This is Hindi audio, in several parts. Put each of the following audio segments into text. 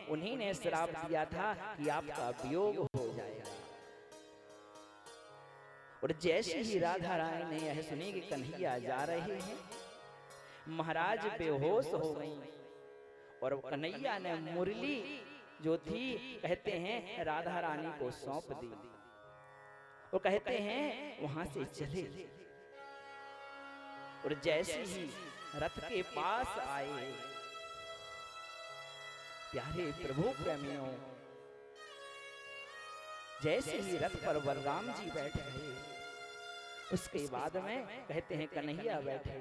उन्हीं ने श्राप दिया था कि आपका वियोग हो जाएगा। और जैसे ही राधा रानी ने यह सुनी कि कन्हैया जा रहे हैं, महाराज बेहोश हो गई और कन्हैया ने मुरली जो थी कहते हैं राधा रानी को सौंप दी और कहते हैं वहां से चले। और जैसे ही रथ के पास आए, प्यारे प्रभु प्रेमियों, जैसे ही रथ पर बलराम जी बैठ गए, उसके बाद में कहते हैं कन्हैया बैठे,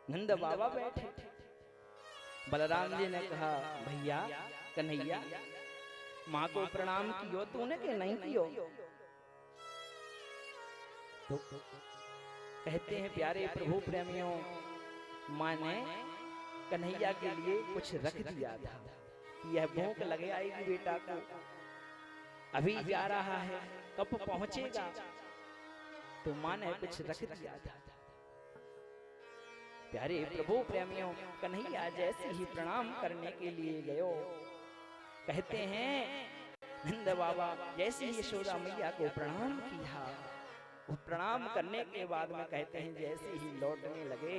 नंद बाबा बैठे। बलराम जी ने कहा भैया कन्हैया, माँ को प्रणाम कियो तूने कि नहीं कियो? तो कहते हैं प्यारे प्रभु प्रेमियों, माँ ने कन्हैया के लिए कुछ रख दिया था कि यह भूख लगे आएगी बेटा को, अभी जा रहा है, कब पहुंचेगा? तो माँ ने कुछ रख दिया था। प्यारे प्रभु प्रेमियों, कन्हैया जैसे ही प्रणाम करने के लिए गयो, कहते हैं नंद बाबा जैसे ही यशोदा मैया को प्रणाम किया, वो प्रणाम करने के बाद में कहते हैं जैसे ही लौटने लगे,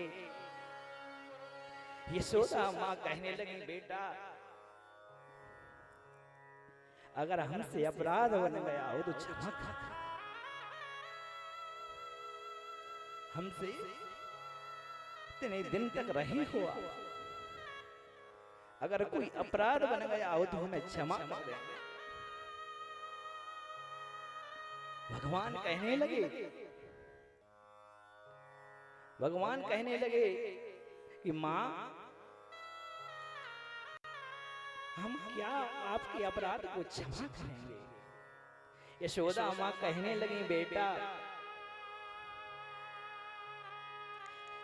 यशोदा माँ कहने लगी बेटा अगर हमसे अपराध बन गया हो तो क्षमा कर, हमसे इतने दिन तक रही हो, अगर कोई अपराध बन गया हो तो हमें क्षमा कर दे। भगवान कहने लगे कि माँ हम क्या आपके अपराध को क्षमा करेंगे? यशोदा माँ कहने लगी बेटा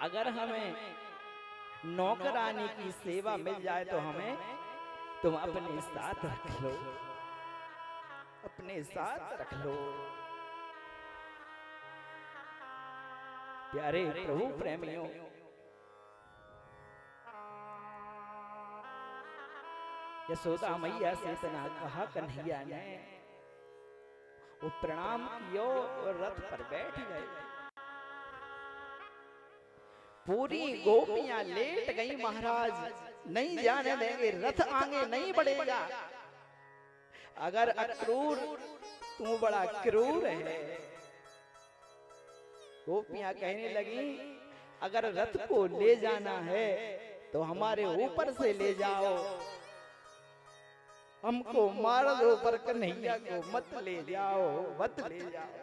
अगर हमें नौकरानी की सेवा मिल जाए तो हमें तुम अपने साथ रख लो, अपने साथ रख लो। प्यारे प्रभु प्रेमियों, यशोदा मैया से इतना कहा कन्हैया ने, वो प्रणाम कियो और रथ पर बैठ गए। पूरी गोपियां लेट गई, महाराज नहीं जाने देंगे, रथ आगे नहीं बढ़ेगा। अगर अक्रूर तू बड़ा क्रूर है। गोपियां कहने लगी अगर रथ को ले जाना है तो हमारे ऊपर से ले जाओ, हमको मार दो पर कन्हैया को मत ले जाओ, मत ले जाओ।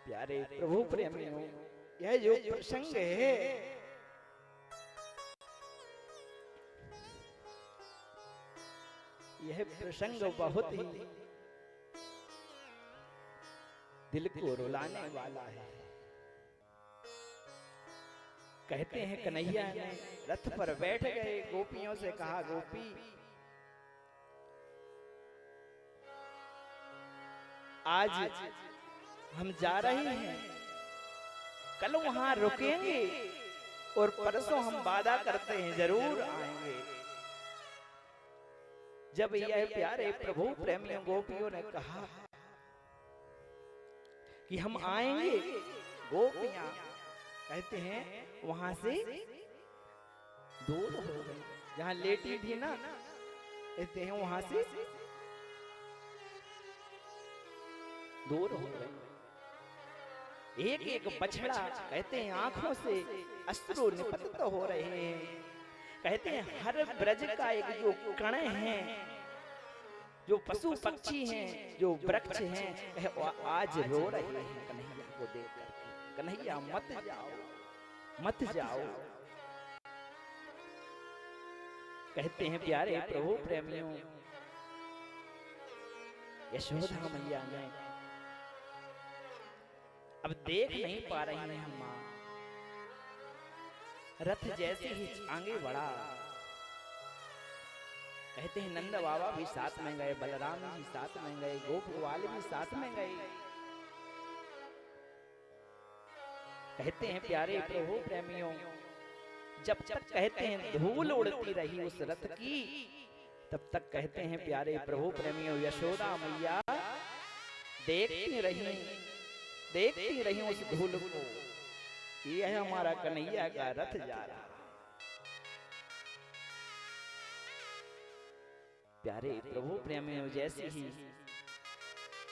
प्यारे प्रभु प्रेमियों, यह जो प्रसंग है यह प्रसंग बहुत ही दिल को रुलाने वाला है। कहते हैं कन्हैया ने रथ पर बैठ गए, गोपियों से कहा गोपी आज हम जा रहे हैं, कल वहां रुकेंगे और परसों हम वादा करते हैं जरूर आएंगे। जब यह प्यारे प्रभु प्रेमियों गोपियों ने कहा कि हम आएंगे, गोपियां कहते हैं वहां से दूर हो गई, जहां लेटी थी ना, कहते हैं वहां से दूर हो गई। एक एक बछड़ा कहते हैं आंखों से अश्रु निपतित हो रहे हैं। कहते हैं हर ब्रज का एक जो कण है, जो पशु पक्षी हैं, जो वृक्ष हैं, आज रो रहे हैं कन्हैया को देखकर। कन्हैया मत जाओ, मत जाओ। कहते हैं प्यारे प्रभु प्रेमियों, यशोदा मैया ने अब देख नहीं पा रही हैं हम मां। रथ जैसे ही आगे बढ़ा, कहते हैं नंद बाबा भी साथ में गए, बलराम जी साथ में गए, गोप ग्वाल भी साथ में गए। कहते हैं प्यारे प्रभु प्रेमियों, जब तक कहते हैं धूल उड़ती रही उस रथ की, तब तक कहते हैं प्यारे प्रभु प्रेमियों यशोदा मैया देखती रही उस धूल को, यह हमारा कन्हैया का रथ जा रहा। प्यारे प्रभु प्रेमियों जैसे ही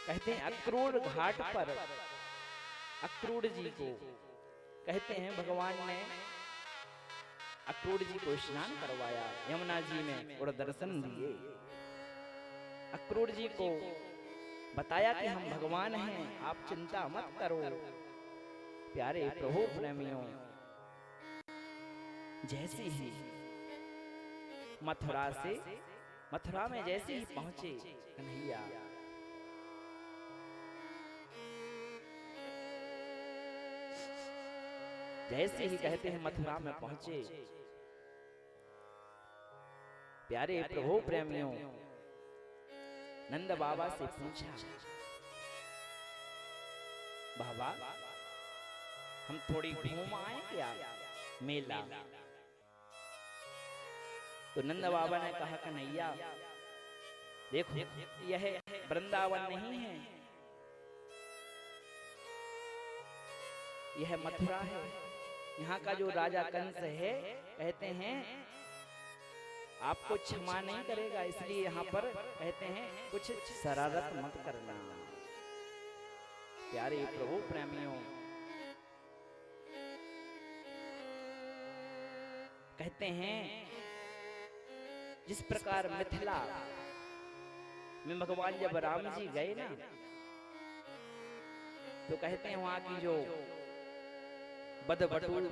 कहते हैं अक्रूर घाट पर अक्रूर जी को कहते हैं भगवान ने अक्रूर जी को स्नान करवाया यमुना जी में और दर्शन दिए। अक्रूर जी को बताया कि हम भगवान हैं, आप चिंता मत करो। प्यारे प्रभु प्रेमियों जैसे ही मथुरा में जैसे ही पहुंचे कन्हैया, जैसे ही कहते हैं मथुरा में पहुंचे, प्यारे प्रभु प्रेमियों नंद बाबा से पूछा, बाबा हम थोड़ी घूम आए क्या मेला? तो नंद बाबा ने कहा कन्हैया देखो यह वृंदावन नहीं है, यह मथुरा है। यहाँ का जो राजा कंस है कहते हैं आपको क्षमा नहीं करेगा, इसलिए यहाँ पर कहते हैं कुछ शरारत मत करना। प्यारे प्रभु प्रेमियों कहते हैं जिस प्रकार मिथिला में भगवान जब राम जी गए ना, तो कहते हैं वहां की जो बदबटूर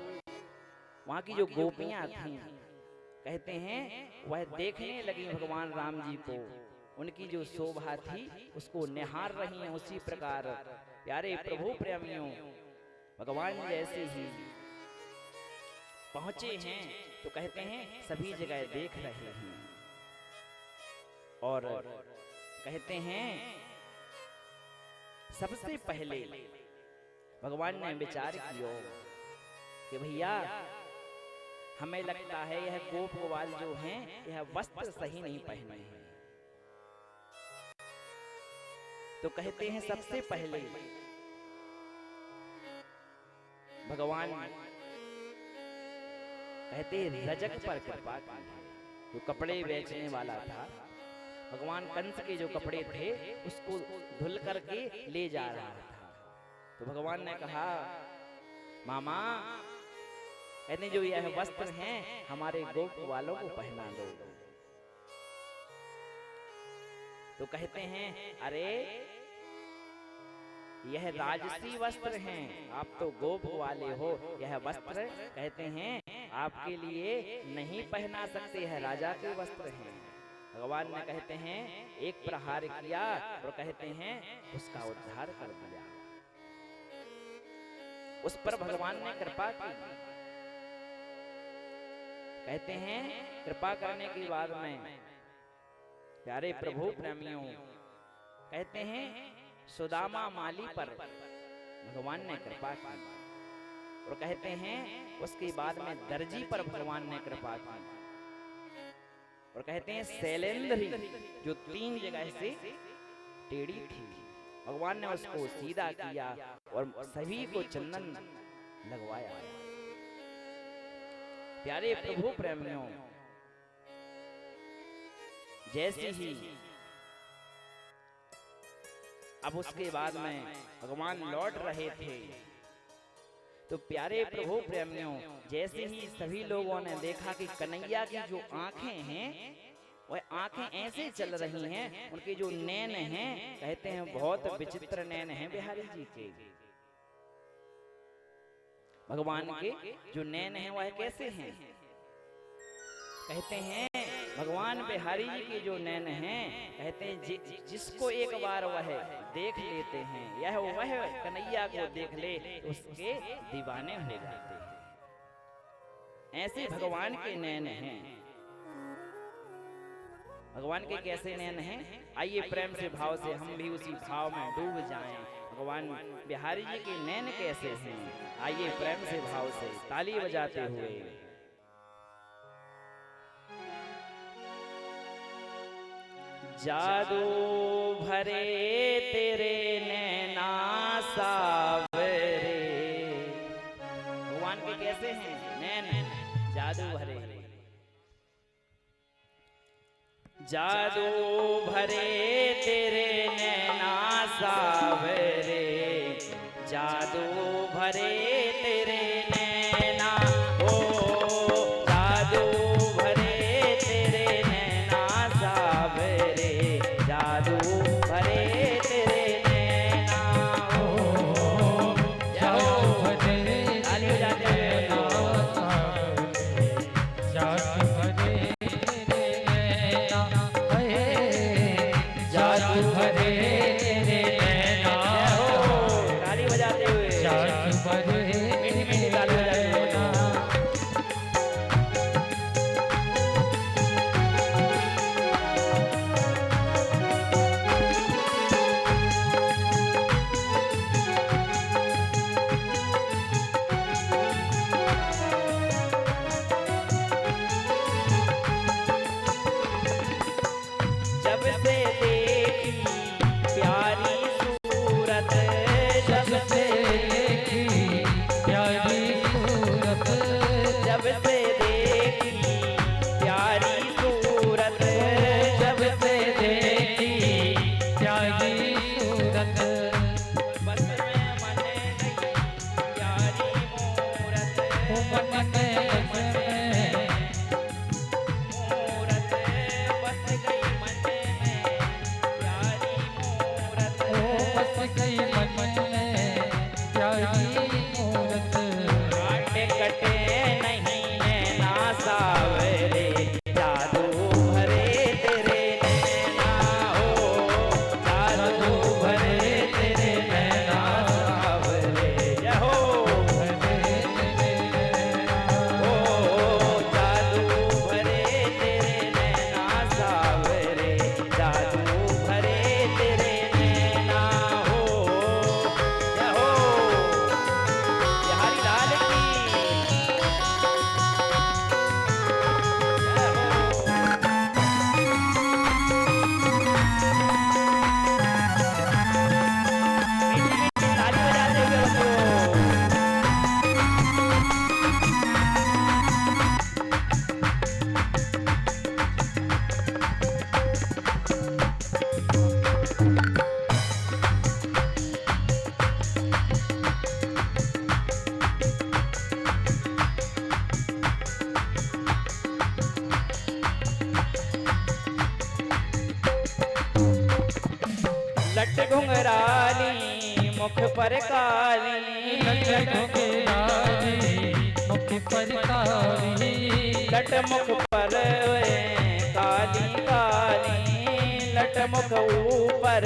वहां की जो गोपियां थीं, कहते हैं वह देखने लगी भगवान राम जी को, उनकी जो शोभा थी उसको निहार रही हैं। उसी प्रकार प्यारे प्रभु प्रेमियों भगवान जैसे ही पहुंचे हैं तो कहते हैं सभी जगह देख रहे हैं और कहते हैं सबसे पहले भगवान ने विचार किया कि भैया हमें लगता है यह गोप ग्वाल जो हैं यह वस्त्र सही नहीं पहने हैं। तो कहते हैं सबसे पहले भगवान कहते हैं रजक पर कृपा की, जो कपड़े बेचने वाला था, भगवान कंस के जो कपड़े थे उसको धुल करके ले जा रहा था। तो भगवान ने कहा मामा कहते जो यह वस्त्र हैं हमारे गोप वालों को पहना दो। तो कहते हैं अरे यह राजसी वस्त्र हैं, आप तो गोप वाले हो, यह वस्त्र कहते हैं आपके लिए नहीं पहना सकते, यह राजा के वस्त्र हैं। भगवान ने कहते हैं एक प्रहार किया और कहते हैं उसका उद्धार कर दिया। उस पर भगवान ने कृपा की। कहते हैं कृपा करने के बाद में प्यारे प्रभु प्रेमियों कहते हैं सुदामा माली पर भगवान ने कृपा की और कहते हैं उसके बाद में दर्जी पर भगवान ने कृपा की और कहते हैं शैलेंद्री जो 3 जगह से टेढ़ी थी, भगवान ने उसको सीधा किया और सभी को चंदन लगवाया। प्यारे प्रभु प्रेमियों जैसे ही अब उसके बाद में भगवान लौट रहे थे तो प्यारे प्रभु प्रेमियों जैसे ही सभी लोगों ने देखा कि कन्हैया की जो आंखें हैं वह आंखें ऐसे चल रही हैं, उनके जो नैन हैं कहते हैं बहुत विचित्र नैन हैं बिहारी जी के। भगवान के जो नैन हैं वह कैसे हैं? कहते हैं भगवान बिहारी जी के जो नैन हैं कहते हैं जिसको एक बार वह देख लेते हैं यह वह कन्हैया को देख ले उसके दीवाने हो जाते हैं। ऐसे भगवान के नैन हैं। भगवान के कैसे नैन हैं? आइए प्रेम से भाव से हम भी उसी भाव में डूब जाएं। भगवान बिहारी जी के नैन कैसे हैं? आइए प्रेम से भाव से ताली बजाते हुए जादू भरे तेरे नैना सावरे। भगवान के कैसे हैं नैन, जादू भरे। जादू भरे तेरे नैना सावरे, जादू भरे तेरे नैना, ओ जादू भरे तेरे नैना सावरे, जादू भरे तेरे नैना, ओ जादू भरे ताली बजाते हुए, जादू भरे तेरे नैना, जादू भरे तेरे नैना, ताली बजाते हुए, जादू भरे मीठी मीठी ताली बजाते हुए। जब से देखी प्यारी सूरत, जब से देखी प्यारी सूरत, जब से देखी प्यारी सूरत, जब से देखी प्यारी सूरत, बस में मन गई प्यारी मूरत, मन में मूरत बस गई मन में प्यारी मूरत, बस गई मन में प्यारी मूरत, काटे कटे नहीं नैना सावरे, जादू भरे तेरे नैना, ओ जादू भरे तेरे नैना सावरे, जय हो ओ जादू भरे तेरे नैना सावरे, जादू भरे तेरे नैना, हो जय हो बिहारी लाल की जय हो। मीठी मीठी ताली बजाते हुए बच्चों। लट घुंघराली मुख पर काली, लट घुंघराली मुख पर काली, लट मुख पर काली काली, लट मुख ऊपर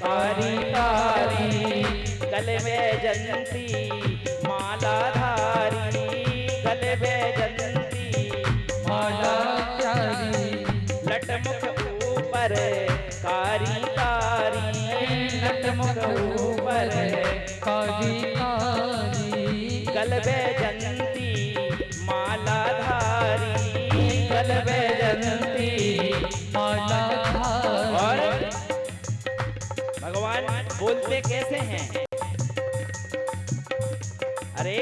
काली काली, गले में जंती माला धारी, गले में जंती माला प्यारी, लट मुख ऊपर कारी कारी, लट मुख ऊपर काली काली, गलबे जंती माला धारी, गलबे जंती माला और धारी, भगवान बोलते कैसे हैं? अरे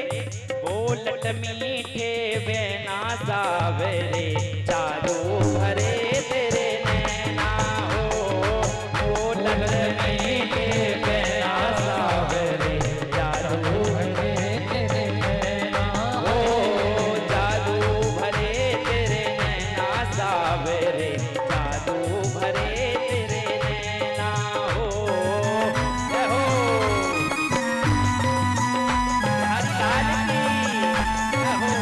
बोलत मीठे बेना सावरे, जादू भरे तेरे नैना, हो बोलत मीठे बेना सावरे, जादू भरे तेरे नैना, ओ जादू भरे तेरे नैना सावरे, जादू भरे तेरे नैना, हो जय हो बिहारी लाल की जय हो।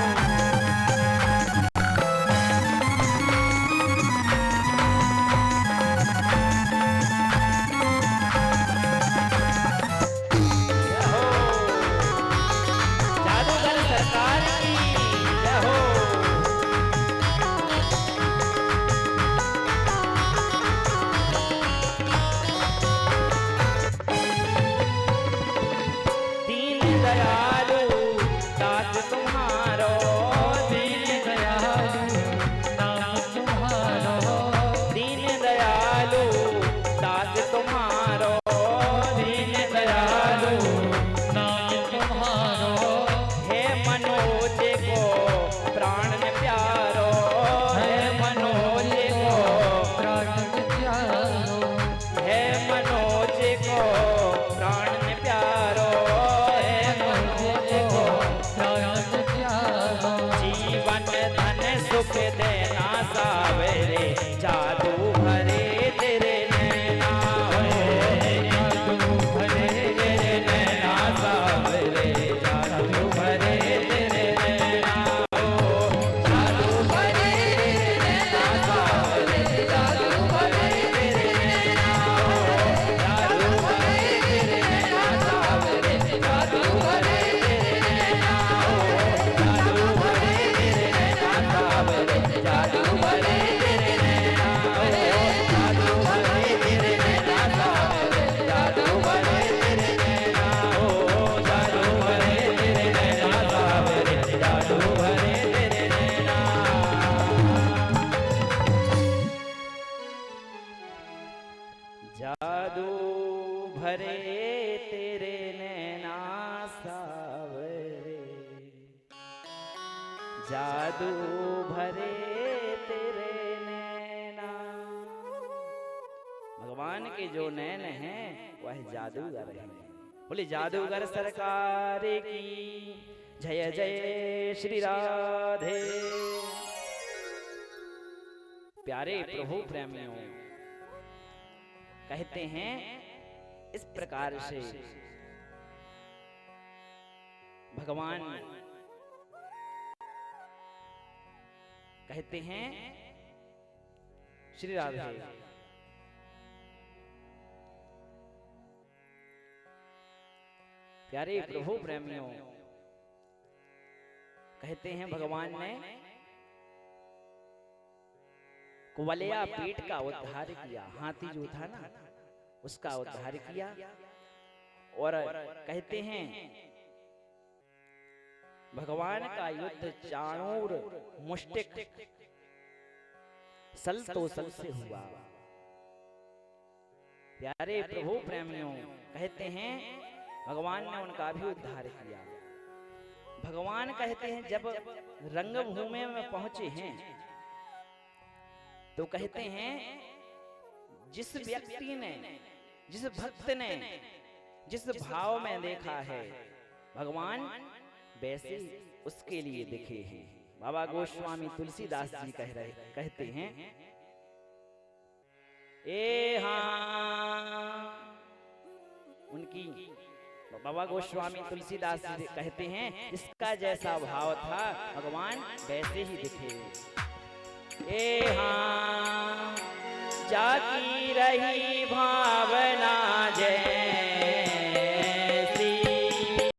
भरे तेरे नैना, जादू भरे तेरे नैना सावरे, जादू भरे तेरे नैना, जादू भरे तेरे नैना सावरे, जादू भरे तेरे नैना। जादू भरे तेरे नैना सावरे, जादू भरे तेरे नैना। भगवान के जो नैन हैं वह जादूगर हैं। बोले जादूगर सरकार की जय जय श्री राधे। प्यारे प्रभु प्रेमियों, कहते हैं इस प्रकार से भगवान कहते हैं श्री राधे। प्यारे प्रभु प्रेमियों, कहते हैं भगवान ने कुवलया पीठ का उद्धार किया, हाथी जो था ना उसका उद्धार किया। और कहते हैं भगवान का युद्ध चाणूर मुष्टिक सल तो सल से हुआ। प्यारे प्रभु प्रेमियों, कहते हैं भगवान ने उनका भी उद्धार किया। भगवान कहते हैं जब रंगभूमि में पहुंचे हैं तो कहते हैं जिस व्यक्ति ने, जिस भक्त ने जिस भाव में देखा है भगवान वैसे उसके लिए दिखे हैं। बाबा गोस्वामी तुलसीदास जी कहते हैं ए हाँ, उनकी बाबा गोस्वामी तुलसीदास जी कहते हैं इसका जैसा भाव था भगवान वैसे ही दिखे। ए हाँ, जागी रही भावना जय